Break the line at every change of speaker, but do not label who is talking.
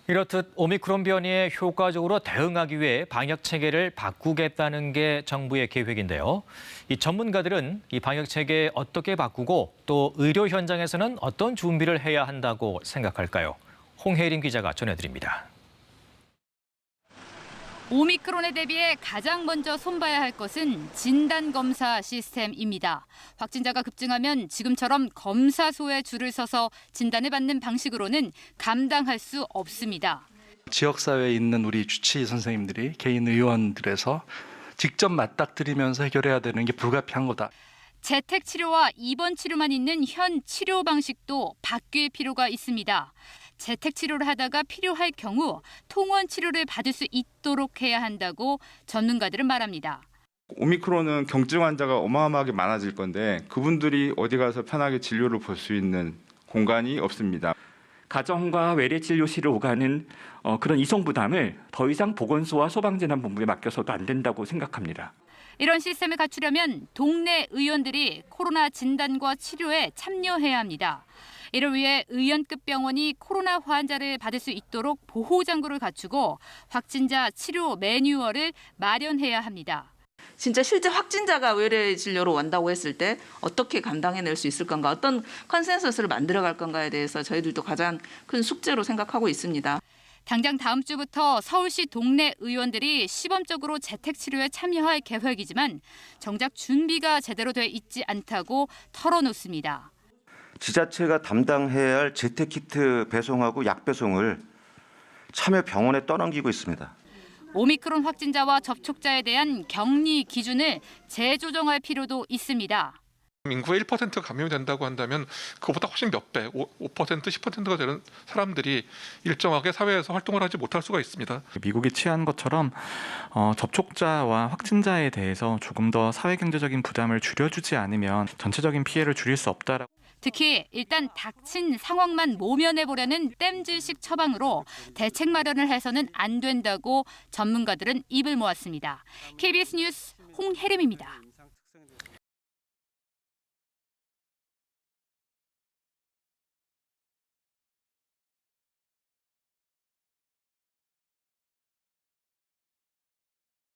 이렇듯 오미크론 변이에 효과적으로 대응하기 위해 방역 체계를 바꾸겠다는 게 정부의 계획인데요. 이 전문가들은 이 방역 체계 어떻게 바꾸고 또 의료 현장에서는 어떤 준비를 해야 한다고 생각할까요? 홍혜림 기자가 전해드립니다.
오미크론에 대비해 가장 먼저 손봐야 할 것은 진단검사 시스템입니다. 확진자가 급증하면 지금처럼 검사소에 줄을 서서 진단을 받는 방식으로는 감당할 수 없습니다.
지역사회에 있는 우리 주치의 선생님들이 개인 의원들에서 직접 맞닥뜨리면서 해결해야 되는 게 불가피한 거다.
재택 치료와 입원 치료만 있는 현 치료 방식도 바뀔 필요가 있습니다. 재택 치료를 하다가 필요할 경우 통원 치료를 받을 수 있도록 해야 한다고 전문가들은 말합니다.
오미크론은 경증 환자가 어마어마하게 많아질 건데 그분들이 어디 가서 편하게 진료를 볼 수 있는 공간이 없습니다.
가정과 외래진료실을 오가는 그런 이송 부담을 더 이상 보건소와 소방재난본부에 맡겨서도 안 된다고 생각합니다.
이런 시스템을 갖추려면 동네 의원들이 코로나 진단과 치료에 참여해야 합니다. 이를 위해 의원급 병원이 코로나 환자를 받을 수 있도록 보호장구를 갖추고 확진자 치료 매뉴얼을 마련해야 합니다.
진짜 실제 확진자가 외래 진료로 온다고 했을 때 어떻게 감당해낼 수 있을 건가, 어떤 컨센서스를 만들어갈 건가에 대해서 저희들도 가장 큰 숙제로 생각하고 있습니다.
당장 다음 주부터 서울시 동네 의원들이 시범적으로 재택치료에 참여할 계획이지만 정작 준비가 제대로 돼 있지 않다고 털어놓습니다.
지자체가 담당해야 할 재택키트 배송하고 약 배송을 참여 병원에 떠넘기고 있습니다.
오미크론 확진자와 접촉자에 대한 격리 기준을 재조정할 필요도 있습니다.
인구의 1%가 감염이 된다고 한다면 그것보다 훨씬 몇 배, 5%, 10%가 되는 사람들이 일정하게 사회에서 활동을 하지 못할 수가 있습니다.
미국이 취한 것처럼 접촉자와 확진자에 대해서 조금 더 사회경제적인 부담을 줄여주지 않으면 전체적인 피해를 줄일 수 없다라고.
특히 일단 닥친 상황만 모면해보려는 땜질식 처방으로 대책 마련을 해서는 안 된다고 전문가들은 입을 모았습니다. KBS 뉴스 홍혜림입니다.